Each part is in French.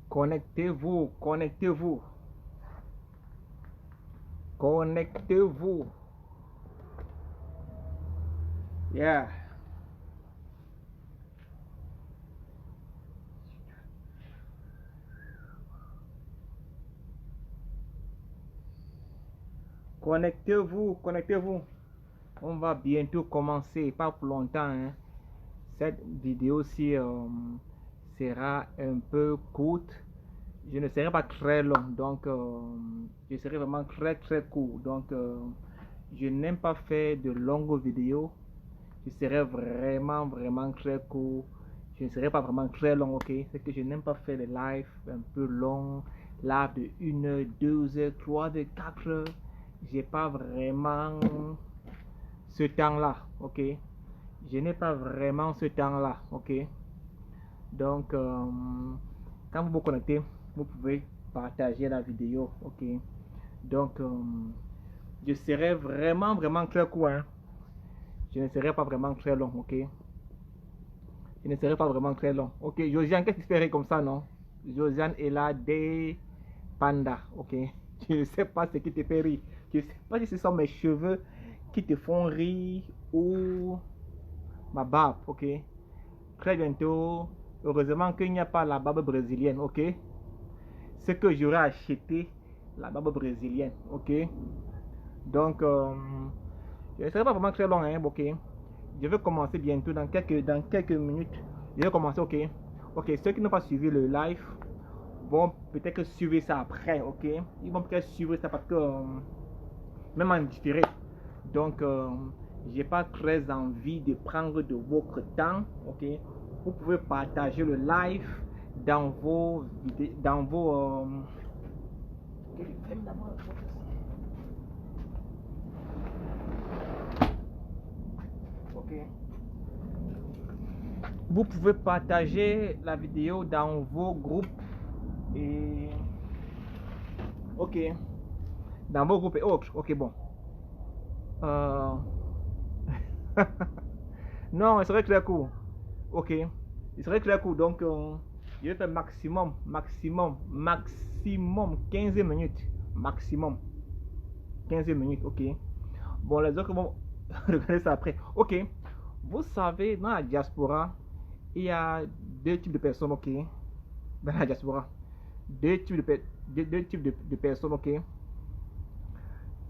Connectez-vous, connectez-vous, connectez-vous. Yeah. Connectez-vous, connectez-vous. On va bientôt commencer, pas pour longtemps, hein. Cette vidéo-ci sera un peu courte. Je ne serai pas très long, donc je serai vraiment très court. Donc je n'aime pas faire de longues vidéos. Je serai vraiment très court. Je ne serai pas vraiment très long, ok? C'est que je n'aime pas faire des lives un peu longs, live de 1 heure, 2 heures, 3 heures, 4 heures. J'ai pas vraiment ce temps-là, ok? Je n'ai pas vraiment ce temps-là, ok? Donc, quand vous vous connectez, vous pouvez partager la vidéo, ok? Donc, je serai vraiment très court, hein? Je ne serai pas vraiment très long, ok? Je ne serai pas vraiment très long. Ok, Josiane, qu'est-ce qui se ferait comme ça, non? Josiane est là des pandas, ok? Je ne sais pas ce qui te fait rire. Je ne sais pas si ce sont mes cheveux qui te font rire ou ma barbe, ok? Très bientôt, heureusement qu'il n'y a pas la barbe brésilienne, ok? C'est que j'aurais acheté la barbe brésilienne, ok? Donc, je ne serai pas vraiment très long, hein, ok? Je vais commencer bientôt dans quelques minutes. Je vais commencer, ok? Ok, ceux qui n'ont pas suivi le live vont peut-être suivre ça après, ok? Ils vont peut-être suivre ça parce que même en différé. Donc, j'ai pas très envie de prendre de votre temps, ok? Vous pouvez partager le live dans vos vidéos, dans vos ok? Vous pouvez partager la vidéo dans vos groupes et ok, dans vos groupes et autres. Ok, bon. Euh... non, il serait très court. Ok, il serait très court. Donc, je vais faire maximum 15 minutes. Maximum 15 minutes. Ok. Bon, les autres vont regarder ça après. Ok. Vous savez, dans la diaspora, il y a deux types de personnes. Ok. Dans la diaspora, deux types de personnes. Ok.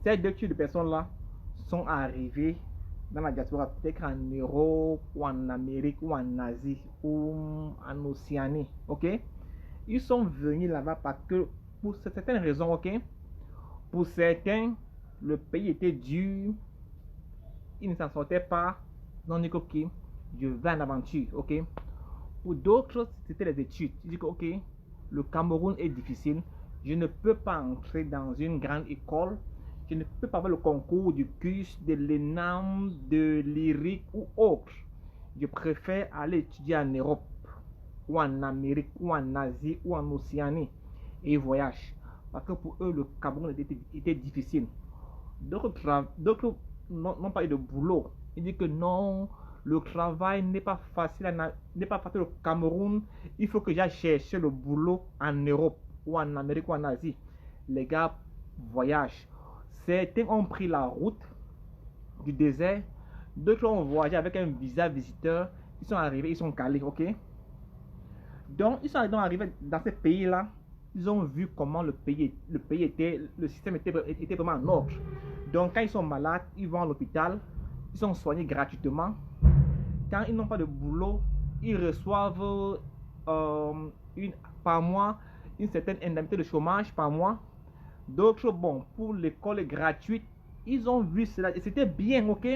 Ces deux types de personnes-là sont arrivées dans la diaspora, peut-être en Europe, ou en Amérique, ou en Asie, ou en Océanie, ok? Ils sont venus là-bas parce que, pour certaines raisons, ok? Pour certains, le pays était dur, ils ne s'en sortaient pas, donc ils disent, ok, je vais en aventure, ok? Pour d'autres, c'était les études. Ils disent, ok, le Cameroun est difficile, je ne peux pas entrer dans une grande école, je ne peux pas avoir le concours du CUS, de l'ENAM, de l'IRIC ou autre. Je préfère aller étudier en Europe, ou en Amérique, ou en Asie, ou en Océanie, et ils voyagent. Parce que pour eux, le Cameroun était difficile. D'autres n'ont pas eu de boulot. Ils disent que non, le travail n'est pas facile au Cameroun. Il faut que j'aille chercher le boulot en Europe, ou en Amérique, ou en Asie. Les gars voyagent. Certains ont pris la route du désert. D'autres ont voyagé avec un visa visiteur. Ils sont arrivés, ils sont calés, ok? Donc, ils sont arrivés dans ces pays-là. Ils ont vu comment le pays était, le système était vraiment en ordre. Donc, quand ils sont malades, ils vont à l'hôpital. Ils sont soignés gratuitement. Quand ils n'ont pas de boulot, ils reçoivent par mois une certaine indemnité de chômage par mois. D'autres, bon, pour l'école gratuite, ils ont vu cela et c'était bien, ok?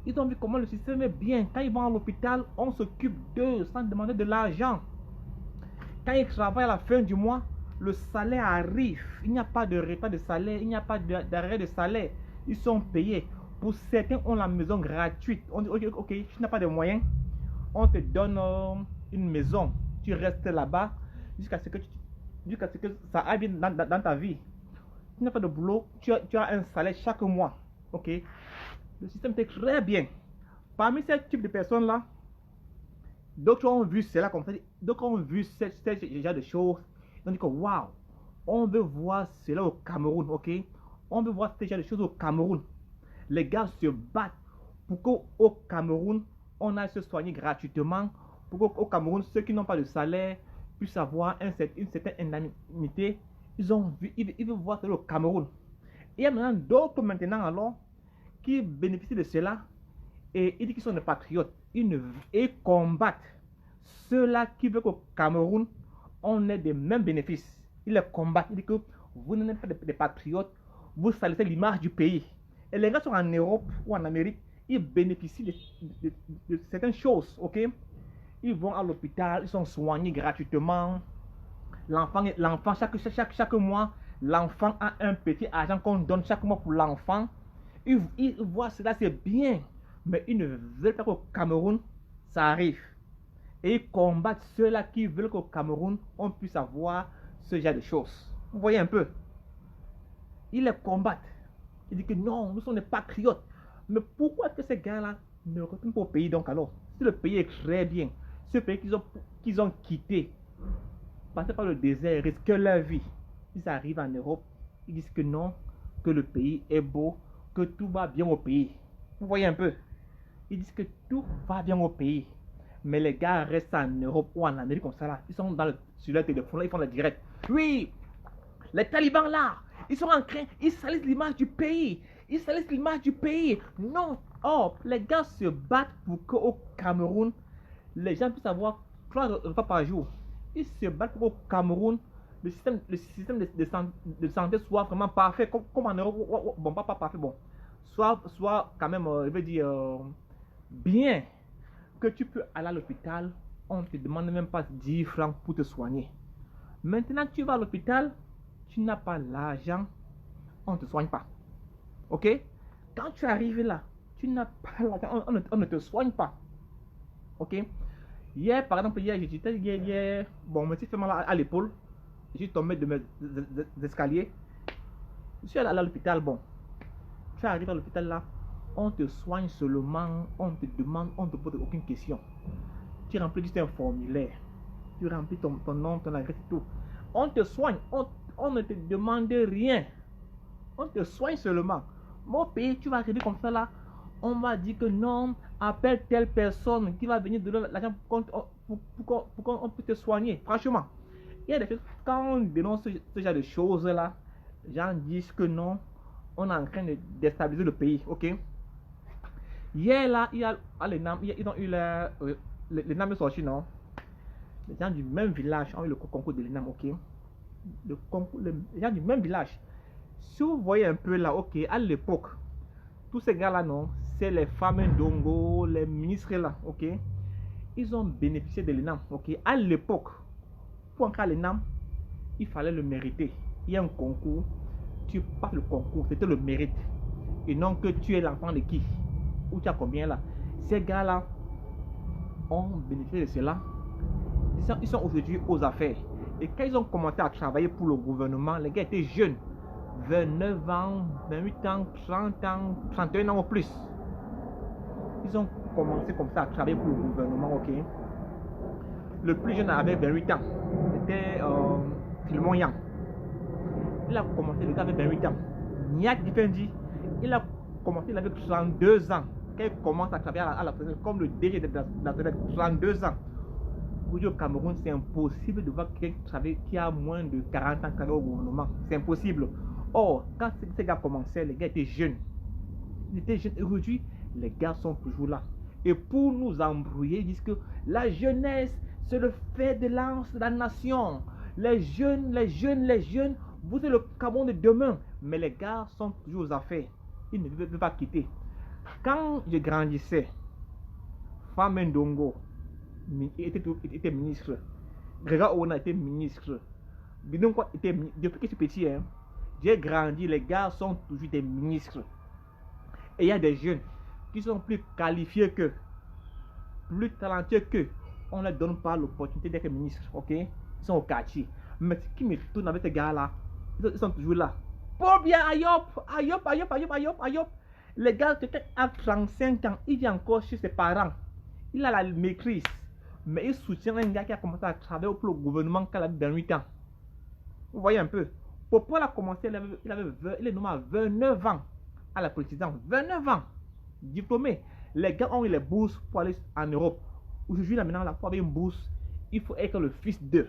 Ils ont vu comment le système est bien. Quand ils vont à l'hôpital, on s'occupe d'eux sans demander de l'argent. Quand ils travaillent à la fin du mois, le salaire arrive. Il n'y a pas de retard de salaire, il n'y a pas d'arrêt de salaire. Ils sont payés. Pour certains, on a la maison gratuite. On dit, ok, tu n'as pas de moyens, on te donne une maison. Tu restes là-bas jusqu'à ce que ça aille bien dans ta vie. Tu n'as pas de boulot, tu as un salaire chaque mois. Ok? Le système est très bien. Parmi ces types de personnes-là, D'autres ont vu cela comme ça. D'autres ont vu ce genre de choses. Ils ont dit que waouh, on veut voir cela au Cameroun, ok? On veut voir ce genre de choses au Cameroun. Les gars se battent pour qu'au Cameroun, on aille se soigner gratuitement. Pour qu'au Cameroun, ceux qui n'ont pas de salaire puissent avoir une certaine indemnité. Ils veulent voir cela au Cameroun. Il y a maintenant d'autres maintenant alors qui bénéficient de cela et ils disent qu'ils sont des patriotes. Ils combattent ceux-là qui veulent qu'au Cameroun, on ait des mêmes bénéfices. Ils les combattent. Ils disent que vous n'êtes pas des patriotes, vous salissez l'image du pays. Et les gars sont en Europe ou en Amérique, ils bénéficient de certaines choses, ok? Ils vont à l'hôpital, ils sont soignés gratuitement. L'enfant chaque mois, l'enfant a un petit argent qu'on donne chaque mois pour l'enfant. Ils voient cela, c'est bien. Mais ils ne veulent pas qu'au Cameroun, ça arrive. Et ils combattent ceux-là qui veulent qu'au Cameroun, on puisse avoir ce genre de choses. Vous voyez un peu? Ils les combattent. Ils disent que non, nous sommes des patriotes. Mais pourquoi est-ce que ces gars-là ne retournent pas au pays donc alors? Si le pays est très bien, ce pays qu'ils ont quitté, passer par le désert, risquer leur vie, ils arrivent en Europe, ils disent que non, que le pays est beau, que tout va bien au pays. Vous voyez un peu? Ils disent que tout va bien au pays. Mais les gars restent en Europe ou en Amérique comme ça là. Ils sont sur leur téléphone là, ils font la direct. Oui, les talibans là, ils sont en train, ils salissent l'image du pays. Ils salissent l'image du pays. Non, oh, les gars se battent pour qu'au Cameroun, les gens puissent avoir 3 repas par jour. Ils se battent pour qu'au Cameroun, le système de santé soit vraiment parfait, comme en Europe. Bon, pas parfait, bon. Soit quand même, je veux dire, bien. Que tu peux aller à l'hôpital, on ne te demande même pas 10 francs pour te soigner. Maintenant que tu vas à l'hôpital, tu n'as pas l'argent, on ne te soigne pas. Ok? Quand tu arrives là, tu n'as pas l'argent, on ne te soigne pas. Ok? Hier, par exemple, hier, bon, je me suis fait mal à l'épaule. Je suis tombé de mes escaliers. Je suis allé à l'hôpital, bon. Tu arrives à l'hôpital là, on te soigne seulement, on te demande, on ne te pose aucune question. Tu remplis juste un formulaire. Tu remplis ton nom, ton adresse et tout. On te soigne, on ne te demande rien. On te soigne seulement. Mon pays, tu vas arriver comme ça là, on va dire que non, appelle telle personne qui va venir donner l'argent pour qu'on puisse te soigner. Franchement, il y a des choses, quand on dénonce ce genre de choses là, les gens disent que non, on est en train de déstabiliser le pays, ok? Hier là, ils ont eu l'ENAM est sorti, non? Les gens du même village ont eu le concours de l'ENAM, ok? Les gens du même village. Si vous voyez un peu là, ok, à l'époque, tous ces gars-là, non, c'est les femmes d'Ongo, les ministres là, ok? Ils ont bénéficié de l'ENAM, ok? À l'époque, pour entrer à l'ENAM, il fallait le mériter. Il y a un concours, tu passes le concours, c'était le mérite. Et non que tu es l'enfant de qui? Ou tu as combien là? Ces gars-là ont bénéficié de cela. Ils sont aujourd'hui aux affaires. Et quand ils ont commencé à travailler pour le gouvernement, les gars étaient jeunes. 29 ans, 28 ans, 30 ans, 31 ans ou plus. Ils ont commencé comme ça à travailler pour le gouvernement, ok? Le plus jeune avait 28 ans. C'était Philemon Yang. Il a commencé, le gars avait 28 ans. Niak Difendi, il a commencé, il avait 32 ans. Quand il commence à travailler à la présidence, comme le DG de la présidence, 32 ans. Aujourd'hui au Cameroun, c'est impossible de voir quelqu'un qui a moins de 40 ans au gouvernement. C'est impossible. Or, quand ces gars commençaient, les gars étaient jeunes. Ils étaient jeunes. Aujourd'hui, les gars sont toujours là. Et pour nous embrouiller, ils disent que la jeunesse, c'est le fer de lance de la nation. Les jeunes, vous êtes le Cameroun de demain. Mais les gars sont toujours aux affaires. Ils ne veulent pas quitter. Quand je grandissais, Femme Ndongo était ministre. Grégoire Ouna était ministre. Bidonko était ministre. Depuis que je suis petit, hein, j'ai grandi, les gars sont toujours des ministres. Et il y a des jeunes qui sont plus qualifiés qu'eux, plus talentueux qu'eux. On ne leur donne pas l'opportunité d'être ministre, ok? Ils sont au quartier. Mais ce qui me tourne avec ces gars-là, ils sont toujours là. Pour bien, Ayop. Les gars, quelqu'un a 35 ans, il vit encore chez ses parents. Il a la maîtrise. Mais il soutient un gars qui a commencé à travailler pour le gouvernement quand il avait 28 ans. Vous voyez un peu. Pourquoi il a commencé, il est nommé à 29 ans à la présidence. 29 ans. Diplômé. Les gars ont eu les bourses pour aller en Europe. Aujourd'hui, là, maintenant, là, pour avoir une bourse, il faut être le fils d'eux.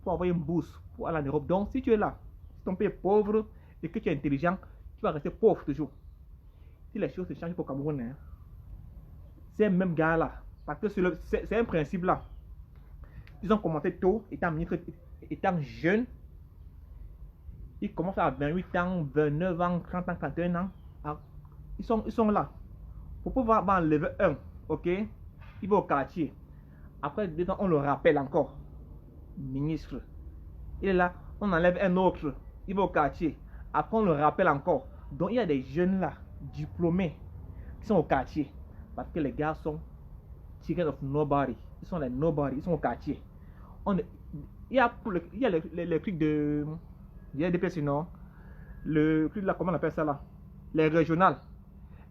Pour avoir une bourse pour aller en Europe. Donc, si tu es là, si ton pays est pauvre et que tu es intelligent, tu vas rester pauvre toujours. Si les choses se changent pour le Cameroun, hein, c'est le même gars là. Parce que c'est un principe là. Ils ont commencé tôt, étant ministre, étant jeune. Ils commencent à 28 ans, 29 ans, 30 ans, 31 ans. Ils sont là. Pour pouvoir enlever un, ok? Il va au quartier. Après 2 ans, on le rappelle encore. Ministre. Il est là, on enlève un autre. Il va au quartier. Après, on le rappelle encore. Donc, il y a des jeunes là, diplômés, qui sont au quartier. Parce que les gars sont chicken of nobody. Ils sont les nobody. Ils sont au quartier. Il y a les trucs de. Il y a des personnes, non? Le truc là, comment on appelle ça là? Les régionales.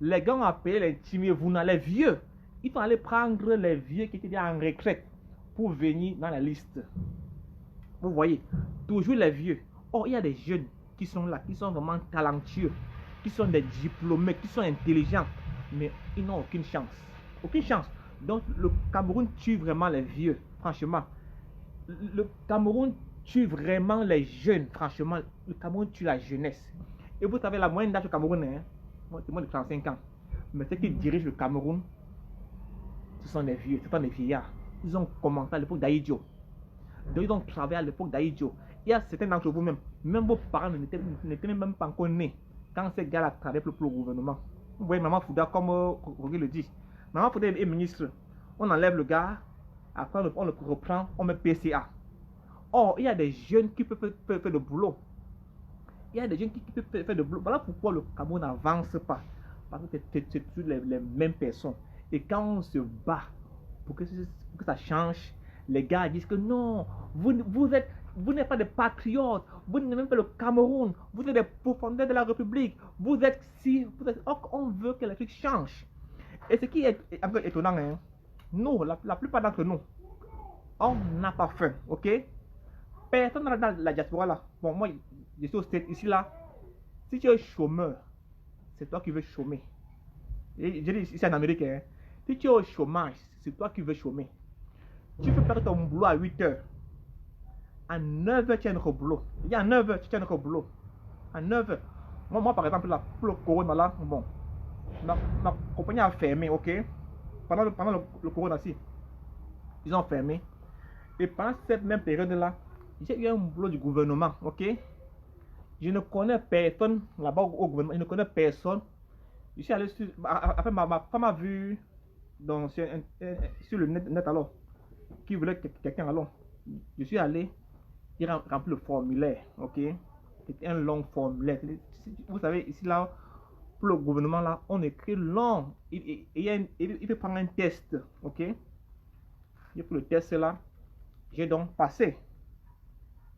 Les gars ont appelé les timiers, les vieux. Il faut aller prendre les vieux qui étaient déjà en retraite pour venir dans la liste. Vous voyez, toujours les vieux. Or, il y a des jeunes qui sont là, qui sont vraiment talentueux, qui sont des diplômés, qui sont intelligents, mais ils n'ont aucune chance. Aucune chance. Donc, le Cameroun tue vraiment les vieux, franchement. Le Cameroun tue vraiment les jeunes, franchement. Le Cameroun tue la jeunesse. Et vous savez, la moyenne d'âge au Cameroun, hein, c'est moins de 35 ans. Mais ceux qui dirigent le Cameroun, ce sont des vieux, ce sont des vieillards. Ils ont commencé à l'époque d'Aïdjo. Donc, ils ont travaillé à l'époque d'Aïdjo. Il y a certains d'entre vous même vos parents n'étaient même pas encore nés quand ces gars-là travaillaient pour le gouvernement. Vous voyez, Maman Fouda, comme Roger le dit. Maman Fouda est ministre. On enlève le gars, après on le reprend, on met PCA. Or, il y a des jeunes qui peuvent faire le boulot. Il y a des jeunes qui peuvent faire le boulot. Voilà pourquoi le Cameroun n'avance pas. Parce que c'est toujours les mêmes personnes. Et quand on se bat pour que ça change, les gars disent que non, vous n'êtes pas des patriotes, vous n'êtes même pas le Cameroun, vous êtes des profondeurs de la République, vous êtes si, on veut que les trucs changent. Et ce qui est un peu étonnant, hein, nous, la plupart d'entre nous, on n'a pas faim, ok? Personne dans la diaspora là, bon, moi, je suis au stade ici là, si tu es chômeur, c'est toi qui veux chômer. Et je dis ici en Amérique, hein, si tu es au chômage, c'est toi qui veux chômer. Tu peux faire ton boulot à 8 heures. À 9 heures, tu as un boulot. Il y a 9 heures, tu as un boulot. À 9 heures. Moi, par exemple, là, pour le corona, là, bon, ma compagnie a fermé, ok? Pendant le corona, si. Ils ont fermé. Et pendant cette même période-là, j'ai eu un boulot du gouvernement, ok? Je ne connais personne là-bas au gouvernement. Je ne connais personne. Je suis allé sur. Après, ma femme a vu sur le net alors. Qui voulait quelqu'un alors. Je suis allé, j'ai rempli le formulaire, ok? C'était un long formulaire. Vous savez, ici là, pour le gouvernement là, on écrit long. Il peut prendre un test, ok? Et pour le test là, j'ai donc passé.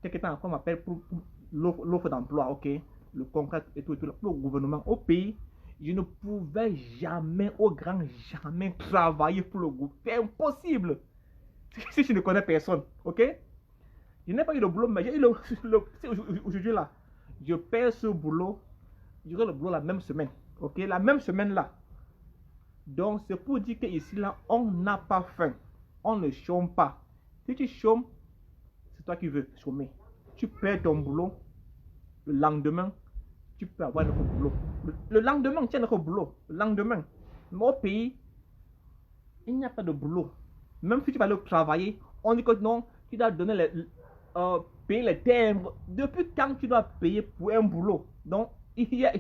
Quelqu'un temps après m'appelle pour l'offre d'emploi, ok? Le contrat et tout, pour le gouvernement. Au pays, je ne pouvais jamais, au grand jamais, travailler pour le gouvernement. C'est impossible. Si je ne connais personne, ok? Je n'ai pas eu le boulot, mais j'ai eu aujourd'hui là. Je perds ce boulot, j'aurai le boulot la même semaine, ok? La même semaine là. Donc c'est pour dire qu'ici là, on n'a pas faim. On ne chôme pas. Si tu chômes, c'est toi qui veux chômer. Tu perds ton boulot, le lendemain, tu peux avoir un autre boulot. Le lendemain, tu as un autre boulot. Le lendemain. Mais au pays, il n'y a pas de boulot. Même si tu vas aller travailler, on dit que non, tu dois donner payer les timbres. Depuis quand tu dois payer pour un boulot? Donc,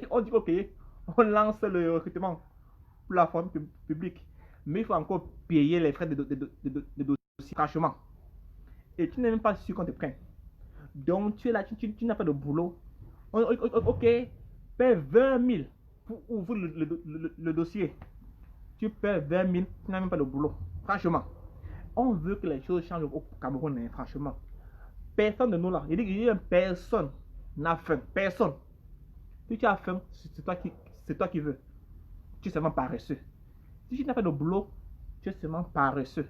on dit ok, on lance le recrutement pour la fonction publique. Mais il faut encore payer les frais de dossier, franchement. Et tu n'es même pas sûr qu'on te prenne. Donc, tu es là, tu n'as pas de boulot. Ok, paie 20 000 pour ouvrir le dossier. Tu paies 20 000, tu n'as même pas de boulot. Franchement. On veut que les choses changent au Cameroun, hein, franchement. Personne de nous là, il dit que personne n'a faim. Personne. Si tu as faim, c'est toi qui veux. Tu es seulement paresseux. Si tu n'as pas de boulot, tu es seulement paresseux.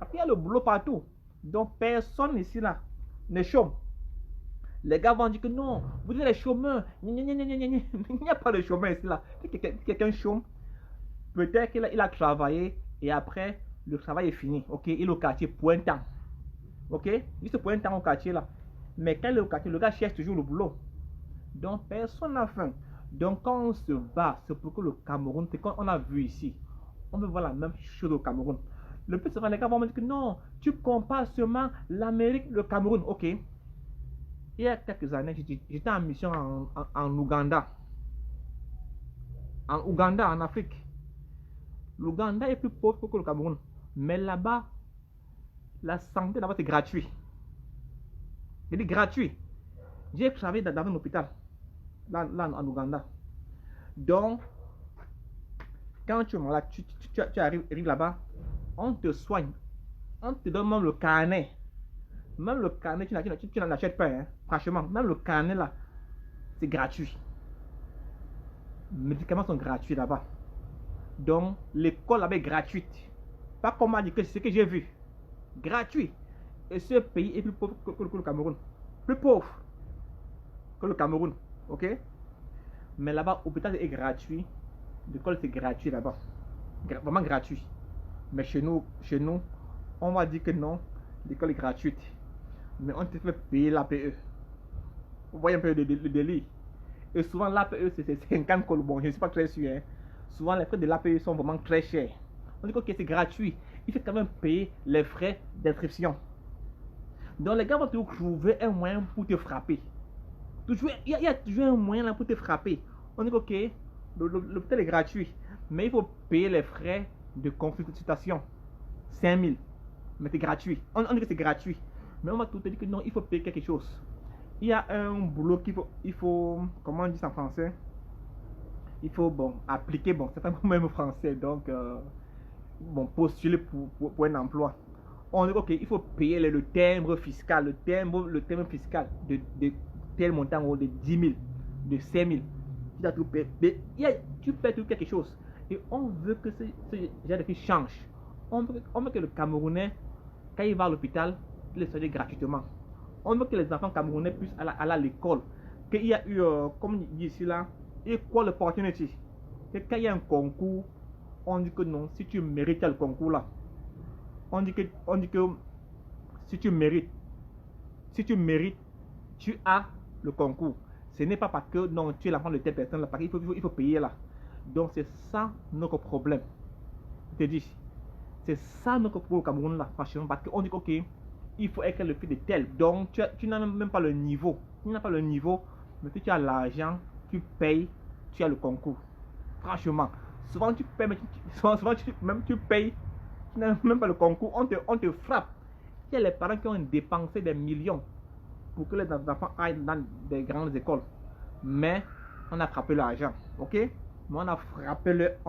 Parce qu'il y a le boulot partout. Donc personne ici là ne chôme. Les gars vont dire que non, vous êtes les chômeurs. Il n'y a pas de chômeur ici là. Si quelqu'un chôme, peut-être qu'il a travaillé et après le travail est fini. Ok, il est au quartier pour un temps. Ok, juste pour un temps au quartier là. Mais quand il est au quartier, le gars cherche toujours le boulot. Donc personne n'a faim. Donc quand on se bat, c'est pour que le Cameroun, c'est quand on a vu ici, on veut voir la même chose au Cameroun. Le plus souvent, les gars vont me dire que non, tu compares seulement l'Amérique, le Cameroun. Ok. Il y a quelques années, j'étais en mission en Ouganda. En Ouganda, en Afrique. L'Ouganda est plus pauvre que le Cameroun. Mais là-bas, la santé là-bas, c'est gratuit. Je dis gratuit. J'ai travaillé dans un hôpital, là en Ouganda. Donc, quand tu es malade, tu arrives là-bas, on te soigne. On te donne même le carnet. Même le carnet, tu n'en achètes pas. Hein. Franchement, même le carnet là, c'est gratuit. Les médicaments sont gratuits là-bas. Donc, l'école là-bas est gratuite. Pas comme on dit que c'est ce que j'ai vu. Gratuit. Et ce pays est plus pauvre que le Cameroun. Plus pauvre que le Cameroun. Ok? Mais là-bas, l'hôpital est gratuit. L'école c'est gratuit là-bas. Vraiment gratuit. Mais chez nous, on va dire que non, l'école est gratuite. Mais on te fait payer l'APE. Vous voyez un peu le délire. Et souvent l'APE c'est 50 colbons. Je ne suis pas très sûr. Hein. Souvent les frais de l'APE sont vraiment très chers. On dit que okay, c'est gratuit. Il faut quand même payer les frais d'inscription. Donc les gars vont toujours trouver un moyen pour te frapper. Il y a toujours un moyen là pour te frapper. On dit que ok, l'hôpital est gratuit. Mais il faut payer les frais de consultation. 5 000. Mais c'est gratuit. On dit que c'est gratuit. Mais on va tout te dire que non, il faut payer quelque chose. Il y a un boulot il faut comment on dit ça en français? Il faut, bon, appliquer, bon, c'est pas même français, donc, bon, postuler pour un emploi. On dit, ok, il faut payer le timbre fiscal, le timbre fiscal de tel montant, ou de 10 000, de 5 000. Tu dois tout payer. Tu paies tout quelque chose. Et on veut que ce genre de choses change. On veut que le Camerounais, quand il va à l'hôpital, il est soigné gratuitement. On veut que les enfants camerounais puissent aller à l'école. Qu'il y a eu, comme il dit ici là, equal opportunity. Que quand il y a un concours, on dit que non, si tu mérites le concours là, on dit que si tu mérites, tu as le concours. Ce n'est pas parce que non, tu es l'enfant de telle personne là, parce qu'il faut payer là. Donc c'est ça notre problème. Je te dis, c'est ça notre problème au Cameroun là, franchement, parce qu'on dit que ok, il faut être le fils de tel. Donc tu n'as même pas le niveau. Tu n'as pas le niveau, mais si tu as l'argent, tu payes, tu as le concours. Franchement, souvent tu payes, mais tu payes, tu n'as même pas le concours, on te frappe. Il y a les parents qui ont dépensé des millions pour que les enfants aillent dans des grandes écoles. Mais on a frappé l'argent, ok? Mais on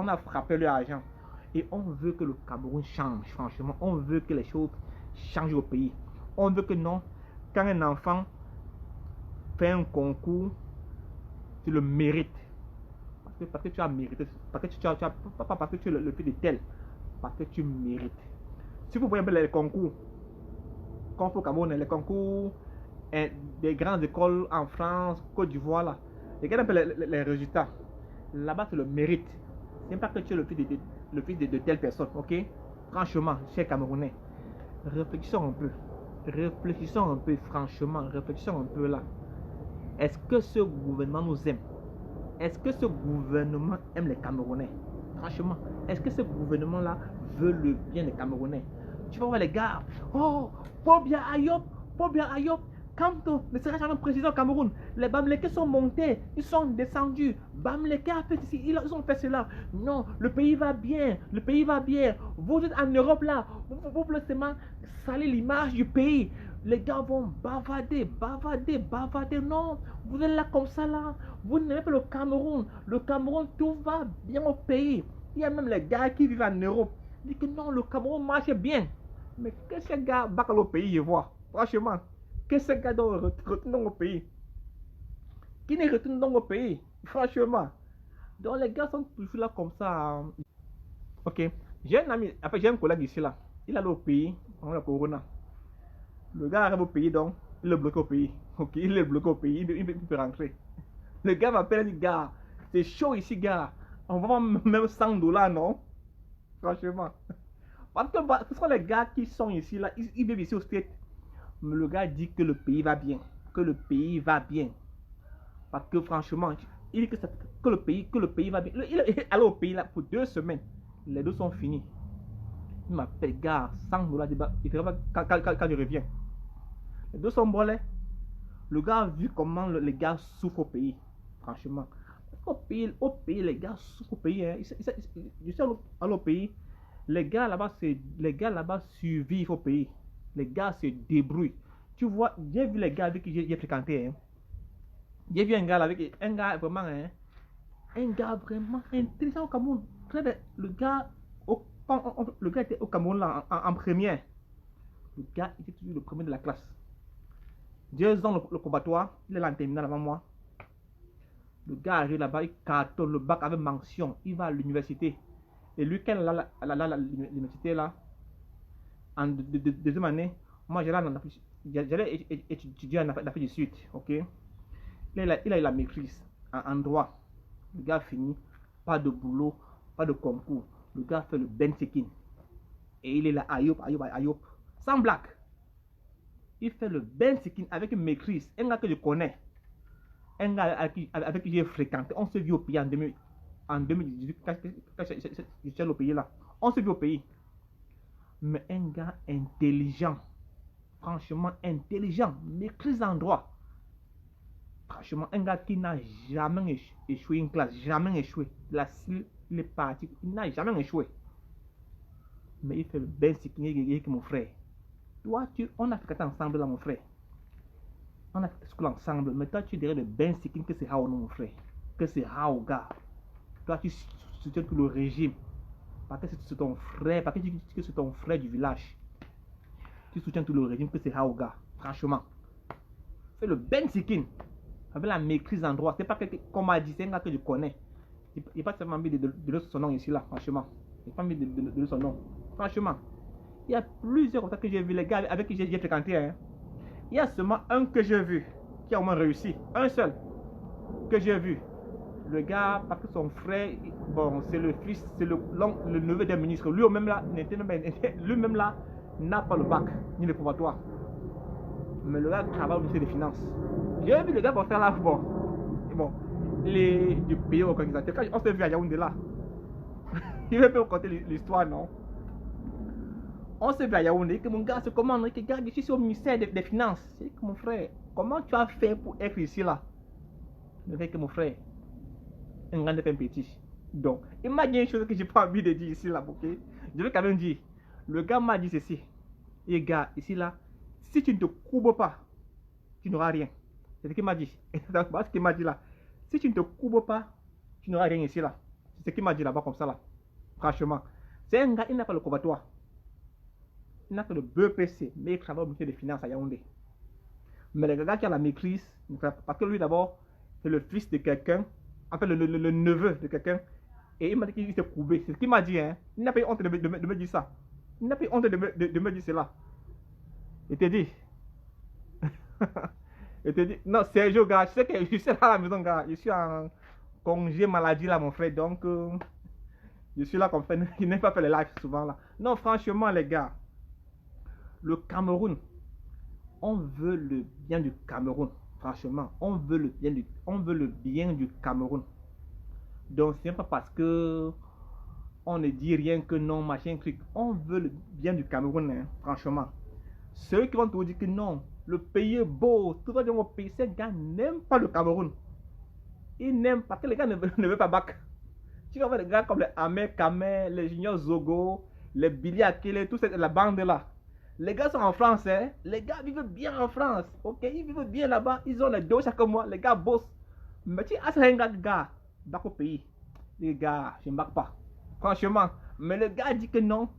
a frappé l'argent. Et on veut que le Cameroun change, franchement. On veut que les choses changent au pays. On veut que non, quand un enfant fait un concours, tu le mérites. Parce que tu as mérité. Parce que pas parce que tu es le fils de tel. Parce que tu mérites. Si vous voyez un peu les concours, comme au Cameroun, les concours des grandes écoles en France, Côte d'Ivoire, là, regardez un peu les résultats. Là-bas, c'est le mérite. C'est pas que tu es le fils de telle personne, ok? Franchement, chers Camerounais, réfléchissons un peu. Réfléchissons un peu, franchement, réfléchissons un peu là. Est-ce que ce gouvernement nous aime? Est-ce que ce gouvernement aime les Camerounais? Franchement, est-ce que ce gouvernement-là veut le bien des Camerounais? Tu vas voir les gars, oh, Pobia Ayop, quand le secrétaire président au Cameroun, les Bamileke sont montés, ils sont descendus. Bamileke a fait ici, ils ont fait cela. Non, le pays va bien, Vous êtes en Europe là, vous voulez seulement salir l'image du pays. Les gars vont bavarder. Non, vous êtes là comme ça là. Vous n'aimez pas le Cameroun. Le Cameroun, tout va bien au pays. Il y a même les gars qui vivent en Europe. Ils disent que non, le Cameroun marche bien. Mais qu'est-ce que ces gars battent au pays, je vois? Franchement, qu'est-ce que ces gars doivent retourner au pays? Qui ne retourne donc au pays? Franchement. Donc les gars sont toujours là comme ça. Ok. J'ai un ami, après j'ai un collègue ici là. il allait au pays, on a le corona. Le gars arrive au pays, donc, il le bloque au pays. Ok, il est bloqué au pays, il peut rentrer. Le gars m'appelle et dit, gars, c'est chaud ici, gars. On va même 100 dollars, non? Franchement. Parce que ce sont les gars qui sont ici, là, ils vivent ici au State. Mais le gars dit que le pays va bien. Que le pays va bien. Parce que franchement, il dit que le pays va bien. Il est allé au pays là pour 2 semaines. Les deux sont finis. Il m'appelle, gars, 100 dollars, il fait quand je reviens. Les deux sont brûlés. Le gars a vu comment les gars souffrent au pays. Franchement. Au pays, les gars souffrent au pays. Hein. Je suis allé au pays. Les gars là-bas survivent au pays. Les gars se débrouillent. Tu vois, j'ai vu les gars avec qui j'ai fréquenté. Hein. J'ai vu un gars vraiment, hein, un gars vraiment intelligent au Cameroun. Le gars était au Cameroun là, en première. Le gars était toujours le premier de la classe. 2 ans le combattoir, il est là en terminale avant moi. Le gars arrive là-bas, il cartonne le bac avec mention. Il va à l'université. Et lui, quand il a l'université là, en deuxième année, moi j'allais étudier en Afrique du Sud. Ok? Il a eu la maîtrise en droit. Le gars finit, pas de boulot, pas de concours. Le gars fait le bensekin. Et il est là, Ayop. Sans blague. Il fait le bensekin avec une maîtrise. Un gars que je connais. Un gars avec qui j'ai fréquenté. On s'est vu au pays en 2018. Quand je suis au pays là. On s'est vu au pays. Mais un gars intelligent. Franchement intelligent. Maîtrise en droit. Franchement, un gars qui n'a jamais échoué une classe. Jamais échoué. La il est parti. Il n'a jamais échoué. Mais il fait le bensekin avec mon frère. Toi, on a fait ensemble là, mon frère. On a fait school ensemble. Mais toi, tu dirais le bensekin que c'est Hao, mon frère. Que c'est Hao, gars. Toi, tu soutiens tout le régime. Parce que c'est ton frère. Parce que c'est ton frère du village. Tu soutiens tout le régime que c'est Hao, gars. Franchement. Fais le bensekin. Avec la maîtrise en droit. C'est pas comme m'a dit, c'est un gars que je connais. Il n'y a pas seulement envie de donner son nom ici, là, franchement. Il n'y a pas envie de donner son nom. Franchement. Il y a plusieurs contacts que j'ai vu, les gars avec qui j'ai fréquenté. Hein. Il y a seulement un que j'ai vu qui a au moins réussi. Un seul que j'ai vu. Le gars, parce que son frère, bon, c'est le fils, c'est le neveu d'un ministre. Lui-même là, n'a pas le bac, ni le probatoire. Mais le gars travaille au ministère des Finances. J'ai vu le gars pour faire là, bon, il est du pays organisateur. Quand on s'est vu à Yaoundé là, il veut me raconter l'histoire, non? On s'est vu à Yaoundé, que mon gars se commande, que gars, je suis au ministère des Finances. C'est que mon frère, comment tu as fait pour être ici là? Le fait que mon frère, un grand et un petit. Donc, il m'a dit une chose que j'ai pas envie de dire ici là, ok? Je vais quand même dire, le gars m'a dit ceci. Et gars, ici là, si tu ne te courbes pas, tu n'auras rien. C'est ce qu'il m'a dit. C'est ce qu'il m'a dit là. Si tu ne te courbes pas, tu n'auras rien ici là. C'est ce qu'il m'a dit là-bas comme ça là. Franchement. C'est un gars, il n'a pas le combattoir. Il n'a que le BPC, mais il travaille au ministère des Finances à Yaoundé. Mais le gars qui a la maîtrise, parce que lui d'abord, c'est le fils de quelqu'un, enfin le neveu de quelqu'un, et il m'a dit qu'il s'est courbé. C'est ce qu'il m'a dit, hein. Il n'a pas eu honte de me dire ça. Il n'a pas eu honte de me dire cela. Il te dit. Il te dit, non, Sergio, gars, je sais que je suis là à la maison, gars. Je suis en congé maladie là, mon frère, donc je suis là comme fait. Il n'a pas fait les lives souvent là. Non, franchement, les gars, le Cameroun, on veut le bien du Cameroun. Franchement, on veut le bien du Cameroun. Donc, c'est pas parce que on ne dit rien que non, machin, truc. On veut le bien du Cameroun, hein, franchement. Ceux qui vont te dire que non, le pays est beau, tout va bien au pays, ces gars n'aiment pas le Cameroun. Ils n'aiment pas, que les gars ne veulent pas bac. Tu vas voir des gars comme les Ahmed Kamé, les Junior Zogo, les Billy Akele, toute la bande là. Les gars sont en France, hein. Les gars vivent bien en France, ok? Ils vivent bien là-bas, ils ont les dos chaque mois, les gars bossent. Mais tu as un gars, bac au pays. Les gars, je ne bac pas. Franchement, mais le gars dit que non,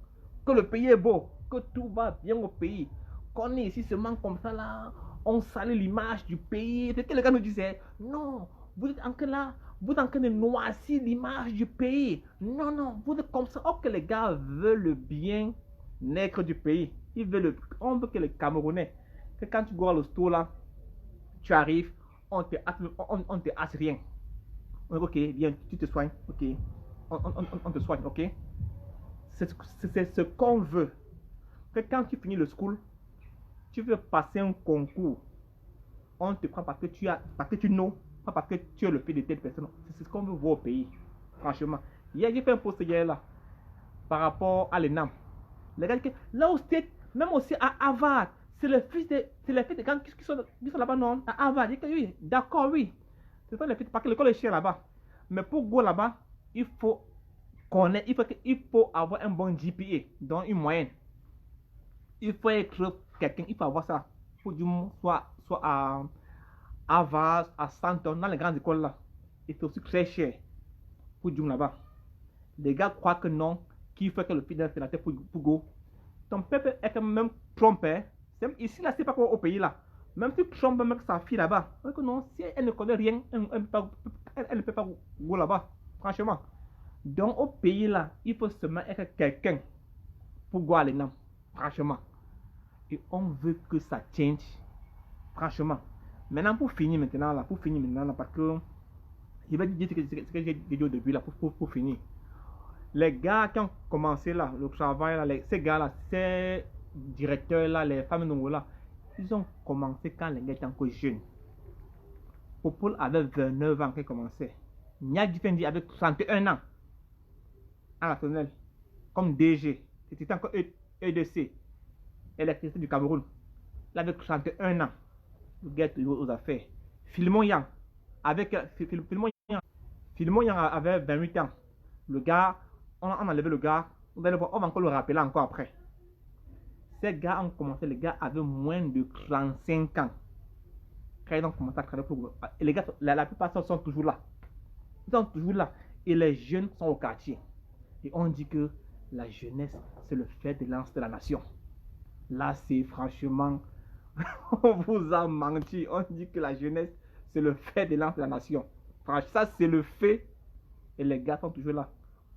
que le pays est beau, que tout va bien au pays. Qu'on est ici seulement comme ça là, on salit l'image du pays. C'est que les gars nous disaient, non, vous êtes encore là, vous êtes en train de noircir l'image du pays. Non, non, vous êtes comme ça. Oh, que les gars veulent le bien nègre du pays. On veut que les Camerounais, que quand tu vois le store là, tu arrives, on te hasse rien. Ok, bien, tu te soignes, ok. On te soigne, ok. C'est ce qu'on veut. Que quand tu finis le school, tu veux passer un concours, on te prend parce que tu know, pas parce que tu es le fils de telle personne. C'est ce qu'on veut voir au pays. Franchement. Hier, j'ai fait un post hier là, par rapport à l'ENAM. Les gars disent que là au State, même aussi à Harvard, c'est le fils de gens qui sont là-bas, non? À Harvard, je dis que oui, d'accord, oui. C'est ça les fils, parce que l'école est chère là-bas. Mais pour go là-bas, il faut connaître, il faut avoir un bon GPA, donc une moyenne. Il faut être quelqu'un, il faut avoir ça. Pour du moins, soit à Harvard, à Stanton, dans les grandes écoles là. Et c'est aussi très cher pour du moins là-bas. Les gars croient que non, qu'il faut que le fils d'un sénateur pour go. Ton peuple est quand même trompé. Ici là, c'est pas comme au pays là. Même si Trump met sa fille là-bas, non, si elle ne connaît rien, elle ne peut pas go là-bas. Franchement. Donc au pays là, il faut seulement être quelqu'un pour go à l'ENAM. Franchement. Et on veut que ça change. Franchement. Maintenant, pour finir maintenant là, parce que je vais dire ce que j'ai dit au début là, pour finir. Les gars qui ont commencé là, le travail là, ces gars là, ces directeurs là, les femmes de là, ils ont commencé quand les gars étaient encore jeunes. Popol avait 29 ans quand il commençait. Niak Difendi avait 31 ans en national, comme DG. C'était encore EDC, électricité du Cameroun. Il avait 31 ans. Le gars est toujours aux affaires. Philemon Yang, Philemon Yang avait 28 ans. Le gars, on a enlevé le gars. Vous allez voir, on va encore le rappeler encore après. Ces gars ont commencé, les gars avaient moins de 35 ans. Quand ils ont commencé à travailler pour. Et les gars, la plupart sont toujours là. Ils sont toujours là. Et les jeunes sont au quartier. Et on dit que la jeunesse, c'est le fer de lance de la nation. Là, c'est franchement. On vous a menti. On dit que la jeunesse, c'est le fer de lance de la nation. Franchement, ça, c'est le fait. Et les gars sont toujours là.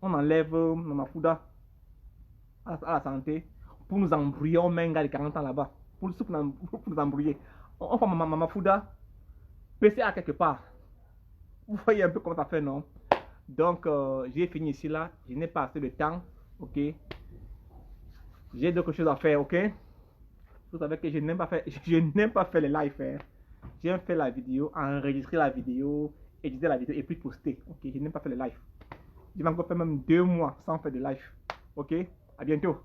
On enlève Mamafouda à la santé pour nous embrouiller. On met un gars de 40 ans là-bas pour nous embrouiller. On fait Mamafouda PCA quelque part. Vous voyez un peu comment ça fait, non? Donc, j'ai fini ici là. Je n'ai pas assez de temps. Ok. J'ai d'autres choses à faire. Ok. Vous savez que je n'aime pas faire les lives. Hein. J'aime faire la vidéo, enregistrer la vidéo, éditer la vidéo et puis poster. Ok. Je n'aime pas faire les lives. Je vais encore faire même 2 mois sans faire de live. Ok. À bientôt.